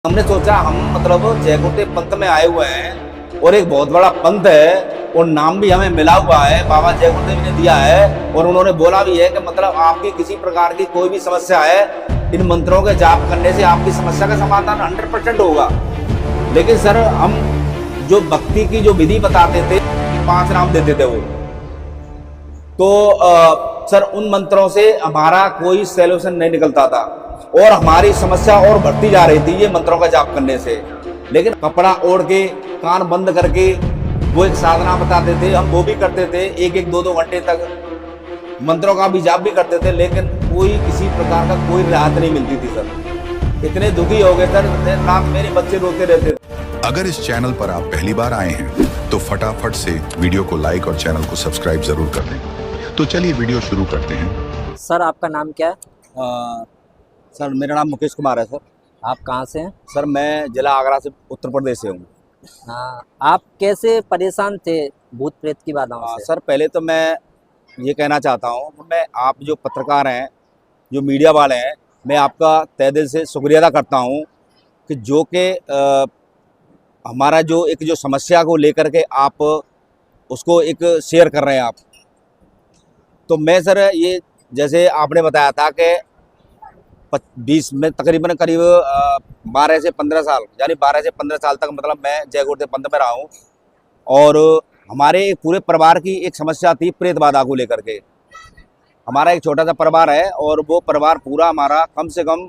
हमने सोचा हम मतलब जयगुरुदेव पंथ में आए हुए हैं और एक बहुत बड़ा पंथ है और नाम भी हमें मिला हुआ है, बाबा जय गुरुदेव ने दिया है और उन्होंने बोला भी है कि मतलब आपकी किसी प्रकार की कोई भी समस्या है, इन मंत्रों के जाप करने से आपकी समस्या का समाधान 100% होगा। लेकिन सर हम जो भक्ति की जो विधि बताते थे, 5 नाम देते थे वो, तो सर उन मंत्रों से हमारा कोई सॉल्यूशन नहीं निकलता था और हमारी समस्या और बढ़ती जा रही थी ये मंत्रों का जाप करने से। लेकिन कपड़ा ओढ़ के कान बंद करके वो एक साधना बताते थे, हम वो भी करते थे, 1-1, 2-2 घंटे तक मंत्रों का भी जाप भी करते थे, लेकिन कोई किसी प्रकार का कोई राहत नहीं मिलती थी सर। इतने दुखी हो गए सर, रात मेरे बच्चे रोते रहते थे। अगर इस चैनल पर आप पहली बार आए हैं तो फटाफट से वीडियो को लाइक और चैनल को सब्सक्राइब जरूर कर दें। तो चलिए वीडियो शुरू करते हैं। सर आपका नाम क्या है? सर मेरा नाम मुकेश कुमार है सर। आप कहाँ से हैं? सर मैं जिला आगरा से उत्तर प्रदेश से हूँ। हाँ, आप कैसे परेशान थे भूत प्रेत की बाधाओं से? सर पहले तो मैं ये कहना चाहता हूँ, मैं आप जो पत्रकार हैं, जो मीडिया वाले हैं, मैं आपका तहे दिल से शुक्रिया अदा करता हूँ कि जो कि हमारा जो एक जो समस्या को लेकर के आप उसको एक शेयर कर रहे हैं आप। तो मैं सर ये जैसे आपने बताया था कि 20 में तकरीबन करीब 12 से 15 साल, यानी 12 से 15 साल तक मतलब मैं जय गुरुदेव पंथ में रहा हूँ और हमारे पूरे परिवार की एक समस्या थी प्रेत बाधा को लेकर के। हमारा एक छोटा सा परिवार है और वो परिवार पूरा हमारा कम से कम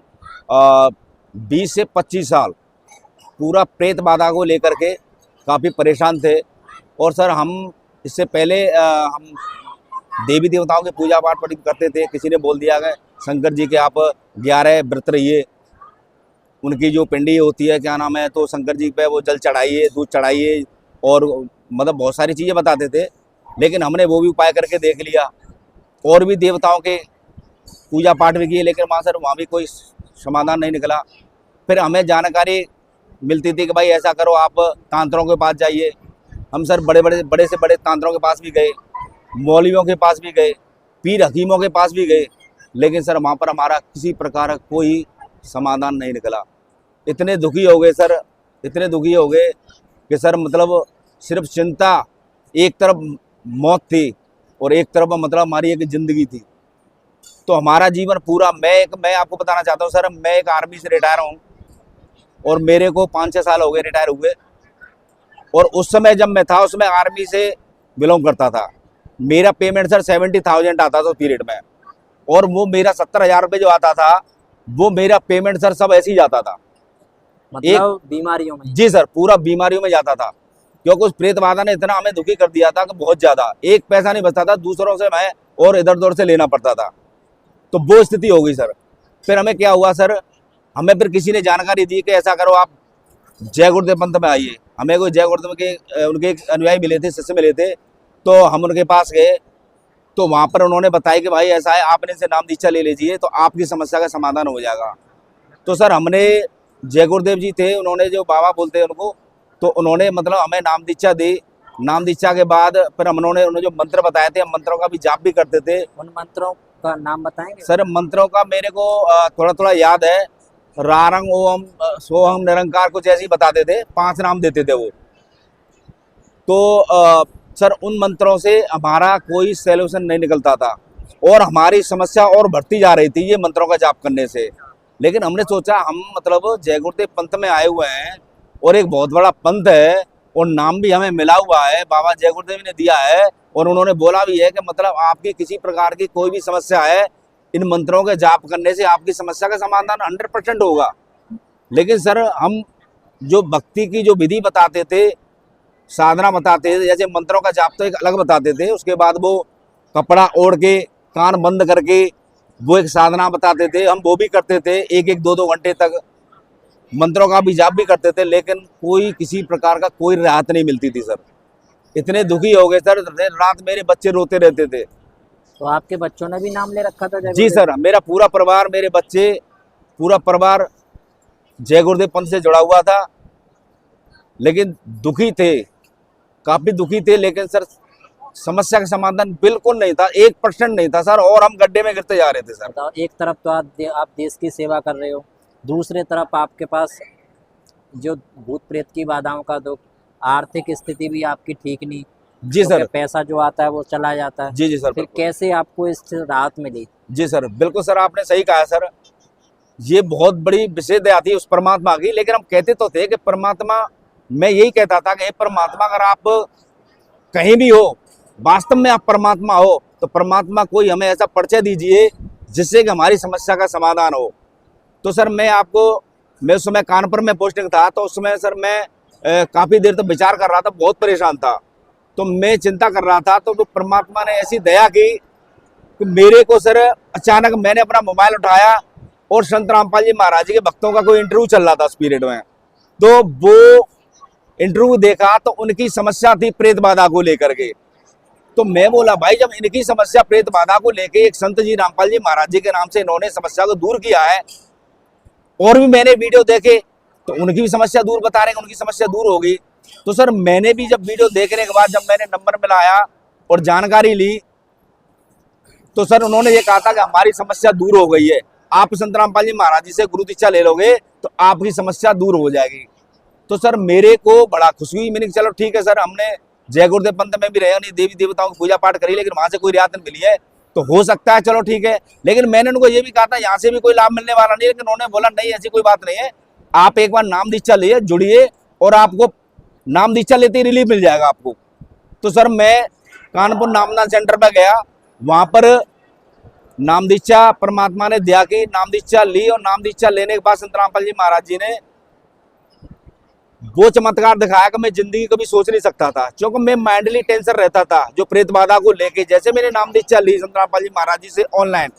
20 से 25 साल पूरा प्रेत बाधा को लेकर के काफ़ी परेशान थे। और सर हम इससे पहले हम देवी देवताओं की पूजा पाठ बड़ी करते थे। किसी ने बोल दिया कि शंकर जी के आप 11 व्रत रहिए, उनकी जो पिंडी होती है क्या नाम है, तो शंकर जी पे वो जल चढ़ाइए, दूध चढ़ाइए और मतलब बहुत सारी चीज़ें बताते थे। लेकिन हमने वो भी उपाय करके देख लिया और भी देवताओं के पूजा पाठ भी किए, लेकिन वहाँ सर वहाँ भी कोई समाधान नहीं निकला। फिर हमें जानकारी मिलती थी कि भाई ऐसा करो, आप तांत्रों के पास जाइए। हम सर बड़े से बड़े तांत्रों के पास भी गए, मौलवियों के पास भी गए, पीर हकीमों के पास भी गए, लेकिन सर वहाँ पर हमारा किसी प्रकार का कोई समाधान नहीं निकला। इतने दुखी हो गए सर, इतने दुखी हो गए कि सर मतलब सिर्फ चिंता, एक तरफ मौत थी और एक तरफ मतलब हमारी एक ज़िंदगी थी। तो हमारा जीवन पूरा मैं आपको बताना चाहता हूँ सर, मैं एक आर्मी से रिटायर हूँ और मेरे को 5-6 साल हो गए रिटायर हुए। और उस समय जब मैं था उसमें आर्मी से बिलोंग करता था। मेरा पेमेंट सर 70,000 आता था उस पीरियड में, और वो मेरा 70,000 रुपये जो आता था वो मेरा पेमेंट सर सब ऐसे ही जाता था, मतलब बीमारियों में? जी सर, पूरा बीमारियों में जाता था, क्योंकि उस प्रेत बाधा ने इतना हमें दुखी कर दिया था कि बहुत ज़्यादा, एक पैसा नहीं बचता था, दूसरों से मैं और इधर उधर से लेना पड़ता था। तो वो स्थिति हो गई सर। फिर हमें क्या हुआ सर, हमें फिर किसी ने जानकारी दी कि ऐसा करो, आप जय गुरुदेव पंथ में आइए। हमें कोई जय गुरुदेव के उनके एक अनुयायी मिले थे, शिष्य मिले थे, तो हम उनके पास गए। तो वहाँ पर उन्होंने बताया कि भाई ऐसा है, आपने इनसे नाम दीक्षा ले लीजिए तो आपकी समस्या का समाधान हो जाएगा। तो सर हमने, जय गुरुदेव जी थे, उन्होंने जो बाबा बोलते हैं उनको, तो उन्होंने मतलब हमें नाम दीक्षा दी। नाम दीक्षा के बाद फिर उन्होंने जो मंत्र बताए थे, हम मंत्रों का भी जाप भी करते थे। उन मंत्रों का नाम बताएंगे? सर मंत्रों का मेरे को थोड़ा थोड़ा याद है, रारंग ओम सोहम निरंकार कुछ ऐसे ही बताते थे, 5 नाम देते थे वो। तो सर उन मंत्रों से हमारा कोई सॉल्यूशन नहीं निकलता था और हमारी समस्या और बढ़ती जा रही थी ये मंत्रों का जाप करने से। लेकिन हमने सोचा हम मतलब जय गुरुदेव पंथ में आए हुए हैं और एक बहुत बड़ा पंथ है और नाम भी हमें मिला हुआ है, बाबा जय गुरुदेव ने दिया है और उन्होंने बोला भी है कि मतलब आपकी किसी प्रकार की कोई भी समस्या है, इन मंत्रों के जाप करने से आपकी समस्या का समाधान 100% होगा। लेकिन सर हम जो भक्ति की जो विधि बताते थे, साधना बताते थे, जैसे मंत्रों का जाप तो एक अलग बताते थे, उसके बाद वो कपड़ा ओढ़ के कान बंद करके वो एक साधना बताते थे, हम वो भी करते थे, 1-1, 2-2 घंटे तक मंत्रों का भी जाप भी करते थे, लेकिन कोई किसी प्रकार का कोई राहत नहीं मिलती थी सर। इतने दुखी हो गए सर, रात मेरे बच्चे रोते रहते थे। तो आपके बच्चों ने भी नाम ले रखा था जय जी गुरुदेव? सर, मेरा पूरा परिवार, मेरे बच्चे, पूरा परिवार जय गुरुदेव पंथ से जुड़ा हुआ था, लेकिन दुखी थे, काफ़ी दुखी थे। लेकिन सर समस्या का समाधान बिल्कुल नहीं था, 1% नहीं था सर, और हम गड्ढे में गिरते जा रहे थे सर। बताओ, एक तरफ तो आप देश की सेवा कर रहे हो, दूसरे तरफ आपके पास जो भूत प्रेत की बाधाओं का तो आर्थिक स्थिति भी आपकी ठीक नहीं, जी तो सर। क्या पैसा जो आता है वो चला जाता है, जी जी सर फिर बिल्कुल। कैसे आपको इससे राहत मिली? जी सर बिल्कुल सर, आपने सही कहा सर। ये बहुत बड़ी विशेष दया थी उस परमात्मा की, लेकिन हम कहते तो थे कि परमात्मा, मैं यही कहता था कि हे परमात्मा, अगर आप कहीं भी हो, वास्तव में आप परमात्मा हो, तो परमात्मा कोई हमें ऐसा परिचय दीजिए जिससे कि हमारी समस्या का समाधान हो। तो सर मैं उस समय कानपुर में पोस्टिंग था, तो उस समय सर मैं काफ़ी देर तक विचार कर रहा था, बहुत परेशान था। तो मैं चिंता कर रहा था, तो वो परमात्मा ने ऐसी दया की कि मेरे को सर अचानक मैंने अपना मोबाइल उठाया और संत रामपाल जी महाराज जी के भक्तों का कोई इंटरव्यू चल रहा था उस पीरियड में। तो वो इंटरव्यू देखा तो उनकी समस्या थी प्रेत बाधा को लेकर के। तो मैं बोला भाई, जब इनकी समस्या प्रेत बाधा को लेके एक संत जी रामपाल जी महाराज जी के नाम से इन्होंने समस्या को दूर किया है, और भी मैंने वीडियो देखे तो उनकी भी समस्या दूर बता रहे हैं, उनकी समस्या दूर हो गई। तो सर मैंने भी जब वीडियो देखने के बाद जब मैंने नंबर मिलाया और जानकारी ली, तो सर उन्होंने ये कहा था कि हमारी समस्या दूर हो गई है, आप संत रामपाल जी महाराज जी से गुरु दीक्षा ले लोगे तो आपकी समस्या दूर हो जाएगी। तो सर मेरे को बड़ा खुशी हुई। मैंने कहा चलो ठीक है सर, हमने जय गुरुदेव पंथ में भी रहे, नहीं देवी देवताओं की पूजा पाठ करी, लेकिन वहां से कोई रियायत नहीं मिली है, तो हो सकता है चलो ठीक है। लेकिन मैंने उनको ये भी कहा था यहाँ से भी कोई लाभ मिलने वाला नहीं, लेकिन उन्होंने बोला नहीं ऐसी कोई बात नहीं है, आप एक बार नाम दीक्षा लिए, जुड़िए, और आपको नाम दीक्षा लेते ही रिलीफ मिल जाएगा आपको। तो सर मैं कानपुर नामदान सेंटर पर गया, वहां पर नाम दीक्षा परमात्मा ने दिया कि नाम दीक्षा ली, और नाम दीक्षा लेने के बाद संत रामपाल जी महाराज जी ने वो चमत्कार दिखाया कि मैं जिंदगी कभी सोच नहीं सकता था, क्योंकि मैं माइंडली टेंशन रहता था जो प्रेत बाधा को लेके। जैसे मैंने नाम दीक्षा ली संत रामपाल जी महाराज जी से ऑनलाइन,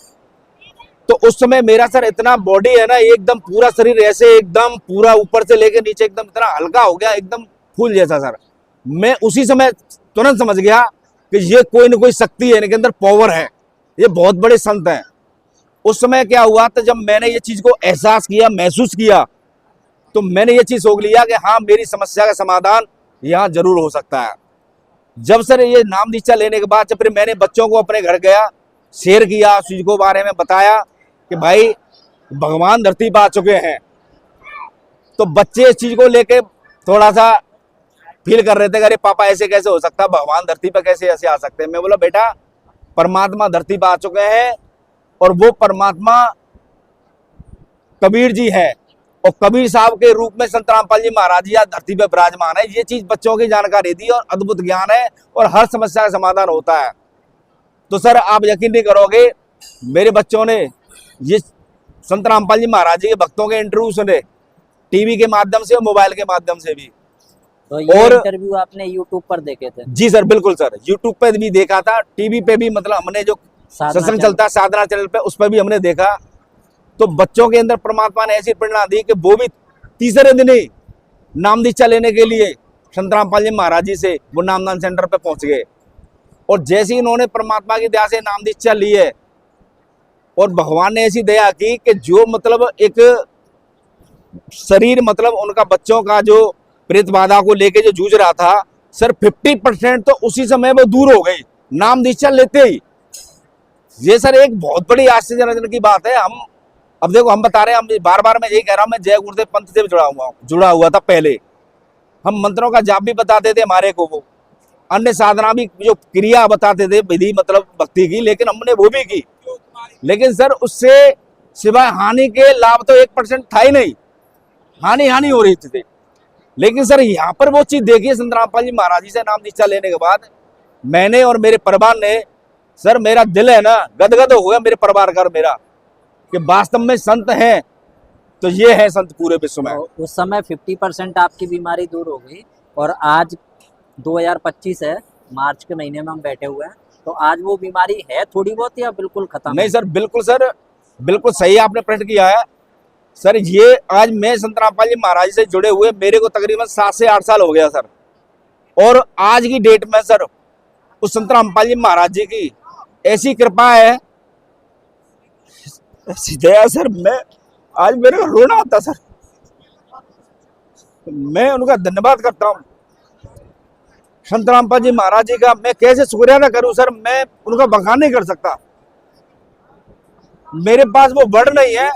तो उस समय मेरा सर इतना बॉडी है ना, एकदम पूरा शरीर ऐसे एकदम पूरा ऊपर से लेके नीचे एकदम इतना हल्का हो गया, एकदम फूल जैसा सर। मैं उसी समय तुरंत समझ गया कि ये कोई ना कोई शक्ति है, इनके अंदर पावर है, ये बहुत बड़े संत हैं। उस समय क्या हुआ, तो जब मैंने ये चीज को एहसास किया, महसूस किया, तो मैंने ये चीज सोच लिया कि हाँ मेरी समस्या का समाधान यहाँ जरूर हो सकता है। जब सर ये नाम दीक्षा लेने के बाद जब फिर मैंने बच्चों को अपने घर गया, शेयर किया, उस चीज को बारे में बताया कि भाई भगवान धरती पर आ चुके हैं, तो बच्चे इस चीज को लेके थोड़ा सा फील कर रहे थे कि अरे पापा ऐसे कैसे हो सकता है, भगवान धरती पर कैसे ऐसे आ सकते हैं। मैं बोला बेटा, परमात्मा धरती पर आ चुके हैं, और वो परमात्मा कबीर जी है, और कबीर साहब के रूप में संत रामपाल जी महाराज जी आज धरती पे विराजमान है। ये चीज बच्चों की जानकारी दी, और अद्भुत ज्ञान है, और हर समस्या का समाधान होता है। तो सर आप यकीन नहीं करोगे, मेरे बच्चों ने ये संत रामपाल जी महाराज जी के भक्तों के इंटरव्यू सुने, टीवी के माध्यम से और मोबाइल के माध्यम से भी। तो ये और इंटरव्यू आपने यूट्यूब पर देखे थे? जी सर बिल्कुल सर, यूट्यूब पे भी देखा था, टीवी पे भी, मतलब हमने जो सत्संग चलता है साधना चैनल पे, उस पर भी हमने देखा। तो बच्चों के अंदर परमात्मा ने ऐसी प्रेरणा दी कि वो भी तीसरे दिन ही नाम दीक्षा लेने के लिए संत रामपाल जी महाराज जी से वो नामदान सेंटर पे पहुंच गए। और जैसे ही इन्होंने परमात्मा की दया से नाम दीक्षा ली है, और भगवान ने ऐसी दया की कि जो मतलब एक शरीर, मतलब उनका बच्चों का जो प्रेत बाधा को लेके जो जूझ रहा था सर, 50% तो उसी समय वो दूर हो गई नाम दीक्षा लेते ही। ये सर एक बहुत बड़ी आश्चर्यजनक की बात है। हम अब देखो, हम बता रहे हैं, हम बार बार मैं यही कह रहा हूँ, मैं जय गुरुदेव पंथ से जुड़ा हुआ था पहले। हम मंत्रों का जाप भी बताते थे हमारे को, वो अन्य साधना भी जो क्रिया बताते थे, विधि मतलब भक्ति की, लेकिन हमने वो भी की। लेकिन सर उससे सिवाय हानि के लाभ तो 1% था ही नहीं, हानि हो रही थी। लेकिन सर यहाँ पर वो चीज देखिए, संत रामपाल जी महाराज जी से नाम दीक्षा लेने के बाद मैंने और मेरे परिवार ने, सर मेरा दिल है ना गदगद हो गया, मेरे परिवार का मेरा, कि वास्तव में संत हैं तो ये है संत पूरे विश्व में। तो उस समय 50% आपकी बीमारी दूर हो गई, और आज 2025 है, मार्च के महीने में हम बैठे हुए हैं, तो आज वो बीमारी है थोड़ी बहुत या बिल्कुल खत्म? नहीं सर, बिल्कुल सही आपने प्रश्न किया है सर। ये आज मैं संत रामपाल जी महाराज से जुड़े हुए मेरे को तकरीबन 7 से 8 साल हो गया सर, और आज की डेट में सर उस संत रामपाल जी महाराज जी की ऐसी कृपा है, ऐसी दया सर, मैं आज मेरे को रोना आता सर। मैं उनका धन्यवाद करता हूँ संत रामपाल जी महाराज जी का। मैं कैसे शुक्रिया अदा करूं सर, मैं उनका बखान नहीं कर सकता। मेरे पास वो वर्ड नहीं है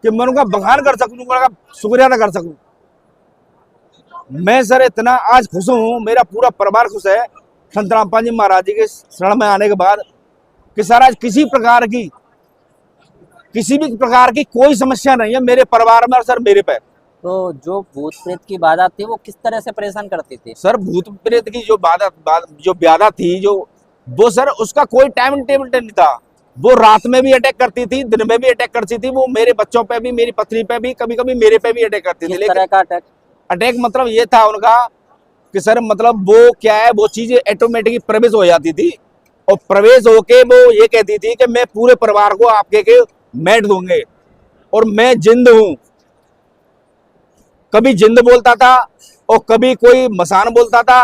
कि मैं उनका बखान कर सकूं, उनका शुक्रिया अदा कर सकूं। मैं सर इतना आज खुश हूँ, मेरा पूरा परिवार खुश है संत रामपाल जी महाराज जी के शरण में आने के बाद कि सर आज किसी भी प्रकार की कोई समस्या नहीं है मेरे परिवार में और सर मेरे पे। तो जो भूत प्रेत की बाधा थी वो किस तरह से परेशान करती थी? सर भूत प्रेत की जो बाधा थी जो वो सर उसका कोई टाइम टेबल नहीं था। वो रात में भी अटैक करती थी, दिन में भी अटैक करती थी। वो मेरे बच्चों पे भी, मेरी पत्नी पे भी, कभी कभी मेरे पे भी अटैक करती थी। किस तरह का अटैक? अटैक मतलब ये था उनका कि सर मतलब वो क्या है, वो चीज ऑटोमेटिक प्रवेश हो जाती थी और प्रवेश होके वो ये कहती थी कि मैं पूरे परिवार को आपके के मैट दूंगे और मैं जिंद हूं। कभी जिंद बोलता था और कभी कोई मसान बोलता था,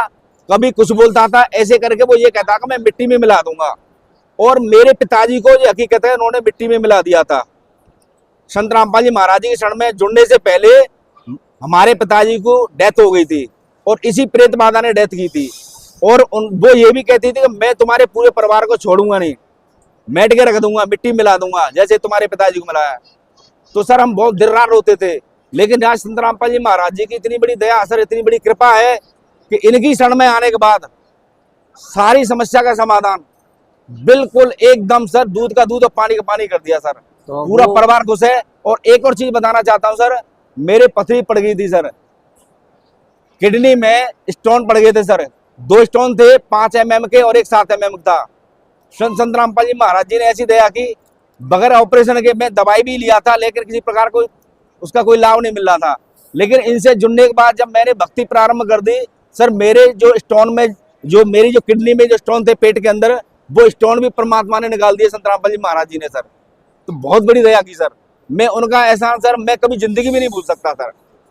कभी कुछ बोलता था। ऐसे करके वो ये कहता कि मैं मिट्टी में मिला दूंगा। और मेरे पिताजी को जो हकीकत है उन्होंने मिट्टी में मिला दिया था। संत रामपाल जी महाराज जी के शरण में जुड़ने से पहले हमारे पिताजी को डेथ हो गई थी और इसी प्रेत बाधा ने डेथ की थी। और वो ये भी कहती थी कि मैं तुम्हारे पूरे परिवार को छोड़ूंगा नहीं, मैट के रख दूंगा, मिट्टी मिला दूंगा जैसे तुम्हारे पिताजी को मिलाया। तो सर हम बहुत देर रात रोते थे। लेकिन आज संत रामपाल जी महाराज जी की इतनी बड़ी दया, सर इतनी बड़ी कृपा है कि इनकी शरण में आने के बाद सारी समस्या का समाधान बिल्कुल एकदम सर दूध का दूध और पानी का पानी कर दिया सर। तो पूरा परिवार खुश है। और एक और चीज बताना चाहता हूं सर, मेरे पथरी पड़ गई थी सर, किडनी में स्टोन पड़ गए थे सर। 2 स्टोन थे, 5 mm के और एक 7 mm था। संत रामपाल जी महाराज जी ने ऐसी दया की, बगैर ऑपरेशन के मैं दवाई भी लिया था लेकिन किसी प्रकार कोई उसका कोई लाभ नहीं मिल रहा था। लेकिन इनसे जुड़ने के बाद जब मैंने भक्ति प्रारंभ कर दी सर, मेरे जो स्टोन में मेरी जो किडनी में जो स्टोन थे पेट के अंदर, वो स्टोन भी परमात्मा ने निकाल दिए संत रामपाल जी महाराज जी ने सर। तो बहुत बड़ी दया की सर। मैं उनका एहसान सर मैं कभी जिंदगी में नहीं भूल सकता सर।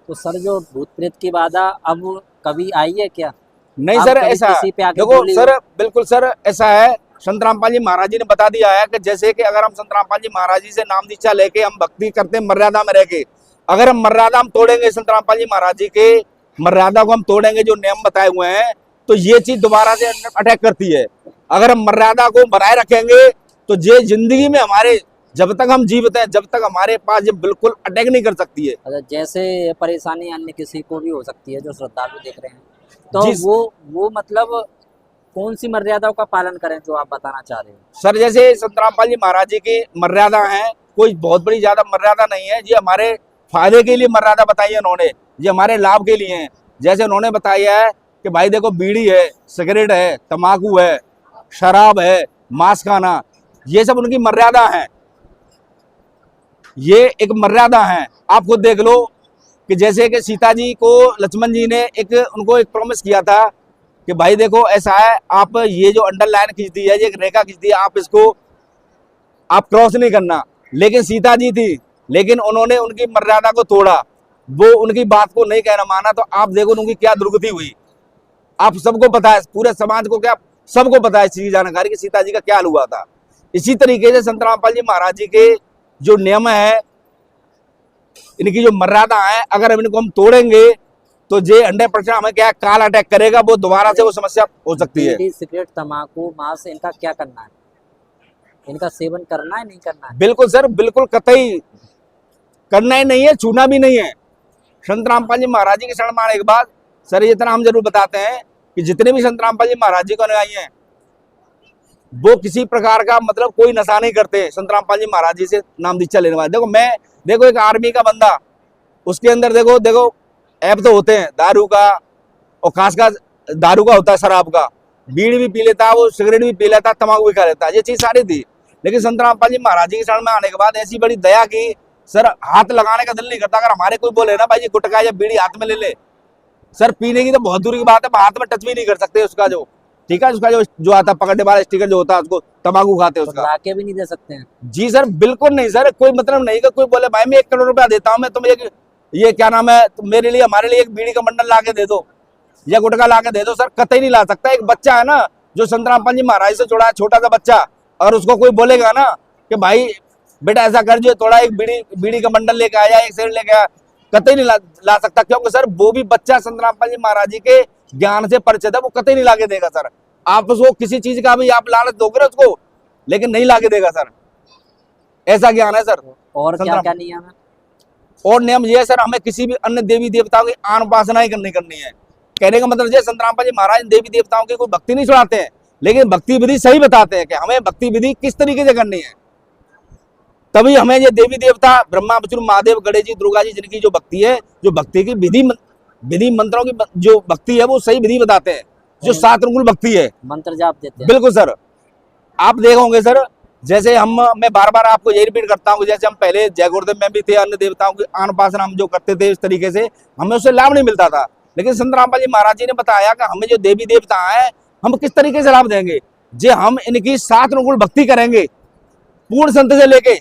तो सर जो भूत प्रेत की बाधा अब कभी आई है क्या? नहीं सर, ऐसा देखो सर, बिल्कुल सर ऐसा है। संत रामपाल जी महाराज जी ने बता दिया है कि जैसे कि अगर हम संत रामपाल जी महाराज जी से नाम दीक्षा लेके हम भक्ति करते हैं मर्यादा में रह के, अगर हम मर्यादा हम तोड़ेंगे, संत रामपाल जी महाराज जी के मर्यादा को हम तोड़ेंगे, जो नियम बताए हुए हैं, तो ये चीज दोबारा से अटैक करती है। अगर हम मर्यादा को बनाए रखेंगे तो ये जिंदगी में हमारे जब तक हम जीवित हैं, जब तक हमारे पास ये बिल्कुल अटैक नहीं कर सकती है। अच्छा, जैसे परेशानी अन्य किसी को भी हो सकती है जो श्रद्धालु देख रहे हैं, तो वो मतलब कौन सी मर्यादाओं का पालन करें जो आप बताना चाह रहे हो? सर जैसे संत रामपाल जी महाराज जी की मर्यादा है, कोई बहुत बड़ी ज्यादा मर्यादा नहीं है। ये हमारे फायदे के लिए मर्यादा बताई है उन्होंने, ये हमारे लाभ के लिए है। जैसे उन्होंने बताया है कि भाई देखो बीड़ी है, सिगरेट है, तम्बाकू है, शराब है, मांस खाना, ये सब उनकी मर्यादा है। ये एक मर्यादा है। आप खुद देख लो कि जैसे कि सीता जी को लक्ष्मण जी ने उनको एक प्रॉमिस किया था कि भाई देखो ऐसा है, आप ये जो अंडरलाइन खींच दी है, ये एक रेखा खींच दी है, आप इसको आप क्रॉस नहीं करना। लेकिन सीता जी थी, लेकिन उन्होंने उनकी मर्यादा को तोड़ा, वो उनकी बात को नहीं कहना माना। तो आप देखो उनकी क्या दुर्गति हुई। आप सबको पता है, पूरे समाज को क्या सबको पता है इस चीज जानकारी कि सीता जी का क्या हाल हुआ था। इसी तरीके से संत रामपाल जी महाराज जी के जो नियम है, इनकी जो मर्यादा है, अगर इनको हम तोड़ेंगे तो ये 100% हमें क्या काल अटैक करेगा, वो दोबारा से वो समस्या हो सकती है। सिगरेट, तम्बाकू, मांस, इनका क्या करना है? इनका सेवन करना है नहीं करना है? बिल्कुल सर, बिल्कुल कतई करना ही नहीं है, छूना भी नहीं है। संत रामपाल जी महाराज जी के शरण में आने के बाद सर ये इतना हम जरूर बताते हैं कि जितने भी संत रामपाल जी महाराज जी को अनुयायी हैं, वो किसी प्रकार का मतलब कोई नशा नहीं करते। संत रामपाल जी महाराज जी से नाम दीक्षा लेने वाले, देखो एक आर्मी का बंदा, उसके अंदर देखो ऐप तो होते हैं दारू का, और खासकर दारू का होता है, शराब का, बीड़ी भी पी लेता है, वो सिगरेट भी पी लेता है, तम्बाकू भी खा लेता है, ये चीज सारी थी। लेकिन संत रामपाल जी महाराज जी के शरण में आने के बाद ऐसी बड़ी दया की सर, हाथ लगाने का दिल नहीं करता। अगर हमारे कोई बोले ना भाई ये गुटखा या बीड़ी हाथ में ले ले, सर पीने की तो बहुत दूर की बात है, हाथ में टच भी नहीं कर सकते उसका जो, ठीक है, उसका जो आता है पकड़ने वाला स्टिकर जो होता है, उसको तम्बाकू खाते हैं उसका, लाके भी नहीं दे सकते हैं? जी सर बिल्कुल नहीं सर, कोई मतलब नहीं कि कोई बोले भाई मैं 1 करोड़ रुपया देता हूँ, मैं तुम्हें ये क्या नाम है, मेरे लिए हमारे लिए एक बीड़ी का बंडल ला के दे दो या गुटखा ला के दे दो, सर कतई नहीं ला सकता। एक बच्चा है ना जो संत रामपाल जी महाराज से जुड़ा है, छोटा सा बच्चा, और उसको कोई बोलेगा ना कि भाई बेटा ऐसा कर, जो थोड़ा एक बीड़ी का बंडल लेके आया, एक सिगरेट लेके आया, कतई नहीं ला सकता। क्योंकि सर वो भी बच्चा संत रामपाल जी महाराज जी के ज्ञान से परिचित है, वो कतई नहीं लाके देगा सर। आप उसको किसी चीज का भी आप लालच दोगे ना उसको, लेकिन नहीं लाके देगा सर, ऐसा ज्ञान है सर। और क्या क्या नियम है? और नियम ये है सर, हमें किसी भी अन्य देवी देवताओं की आन उपासना ही करनी है। कहने का मतलब ये संत रामपाल जी महाराज देवी देवताओं की कोई भक्ति नहीं छुड़ाते हैं, लेकिन भक्ति विधि सही बताते हैं कि हमें भक्ति विधि किस तरीके से करनी है। तभी हमें ये देवी देवता ब्रह्मा विष्णु महादेव गणेश जी दुर्गा जी जिनकी जो भक्ति है, जो भक्ति की विधि मंत्रों की जो भक्ति है वो सही विधि बताते हैं, जो 7 अनुकूल भक्ति है, मंत्र जाप देते हैं। बिल्कुल सर। आप देखोगे सर, जैसे मैं बार बार आपको यही रिपीट करता हूँ, जैसे हम पहले जय गुरुदेव में भी थे, अन्य देवताओं की आन उपासना हम जो करते थे, इस तरीके से हमें उससे लाभ नहीं मिलता था। लेकिन संत रामपाल जी महाराज जी ने बताया कि हमें जो देवी देवता है हम किस तरीके से लाभ देंगे, जे हम इनकी 7 अनुकूल भक्ति करेंगे पूर्ण संत से लेके,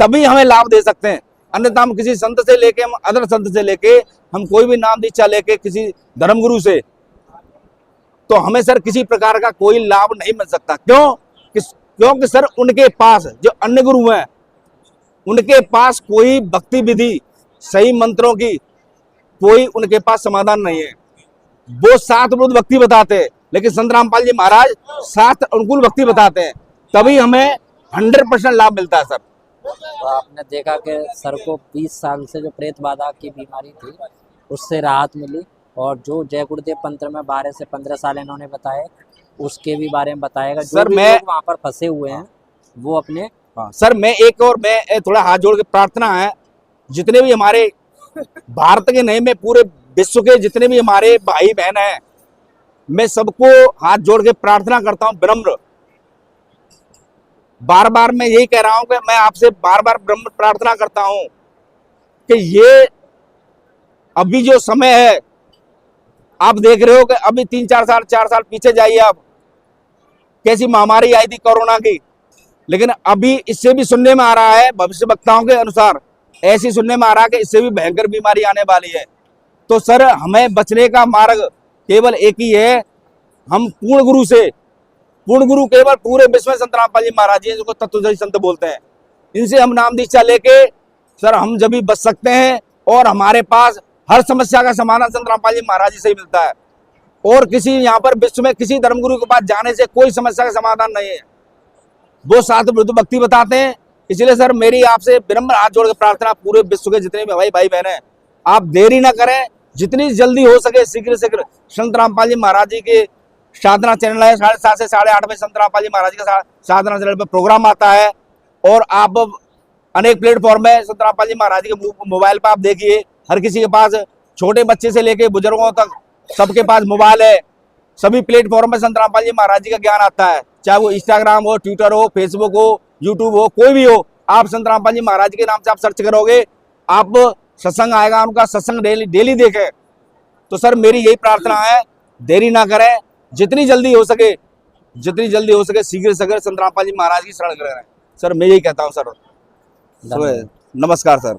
तभी हमें लाभ दे सकते हैं। अन्यथा हम किसी संत से लेके, हम अदर संत से लेके, हम कोई भी नाम दीक्षा लेके किसी धर्मगुरु से, तो हमें सर किसी प्रकार का कोई लाभ नहीं मिल सकता। क्योंकि सर उनके पास जो अन्य गुरु हैं, उनके पास कोई भक्ति विधि सही मंत्रों की कोई उनके पास समाधान नहीं है। वो 7 अनुकूल भक्ति बताते हैं, लेकिन संत रामपाल जी महाराज 7 अनुकूल भक्ति बताते हैं, तभी हमें 100% लाभ मिलता है सर। तो आपने देखा कि सर को 20 साल से जो प्रेत बाधा की बीमारी थी उससे राहत मिली, और जो जय गुरुदेव पंत्र में 12 से 15 साल इन्होंने बताए उसके भी बारे में बताएगा। जो सर भी मैं लोग वहाँ पर फंसे हुए हैं वो अपने सर मैं थोड़ा हाथ जोड़ के प्रार्थना है, जितने भी हमारे भारत के नहीं, मैं पूरे विश्व के जितने भी हमारे भाई बहन हैं, मैं सबको हाथ जोड़ के प्रार्थना करता हूं विनम्र। बार बार मैं यही कह रहा हूं कि मैं आपसे बार बार विनम्र प्रार्थना करता हूं कि ये अभी जो समय है, आप देख रहे हो कि अभी 4 साल पीछे जाइए आप, कैसी महामारी आई थी कोरोना की, लेकिन अभी इससे भी सुनने में आ रहा है, भविष्य वक्ताओं के अनुसार ऐसी सुनने में आ रहा है कि इससे भी भयंकर बीमारी आने वाली है। तो सर हमें बचने का मार्ग केवल एक ही है, हम पूर्ण गुरु केवल पूरे विश्व में संत रामपाल जी महाराज जी जिनको तत्वदर्शी संत बोलते हैं, इनसे हम नाम दीक्षा लेके सर हम जब भी बच सकते हैं, और हमारे पास हर समस्या का समाधान संत रामपाल जी महाराज जी से ही मिलता है। और किसी यहाँ पर विश्व में किसी धर्मगुरु के पास जाने से कोई समस्या का समाधान नहीं है, वो 7 अनुकूल भक्ति बताते हैं। इसलिए सर मेरी आपसे विनम्र हाथ जोड़ के प्रार्थना, पूरे विश्व के जितने भी भाई बहन हैं, आप देरी ना करें, जितनी जल्दी हो सके शीघ्र संत रामपाल जी महाराज जी के साधना चैनल है, 7:30 से 8:30 बजे संत रामपाल जी महाराज जी का साधना चैनल पर प्रोग्राम आता है, और आप अनेक प्लेटफॉर्म है संत रामपाल जी महाराज जी के मोबाइल पर आप देखिए, हर किसी के पास, छोटे बच्चे से लेके बुजुर्गों तक सबके पास मोबाइल है। सभी प्लेटफॉर्म पर संत रामपाल जी महाराज जी का ज्ञान आता है, चाहे वो इंस्टाग्राम हो, ट्विटर हो, फेसबुक हो, यूट्यूब हो, कोई भी हो, आप संत रामपाल जी महाराज के नाम से आप सर्च करोगे, आप सत्संग आएगा, उनका सत्संग डेली देखें। तो सर मेरी यही प्रार्थना है, देरी ना करें, जितनी जल्दी हो सके शीघ्र संत रामपाल जी महाराज की शरण ग्रहण करें। सर मैं यही कहता हूँ सर। नमस्कार सर।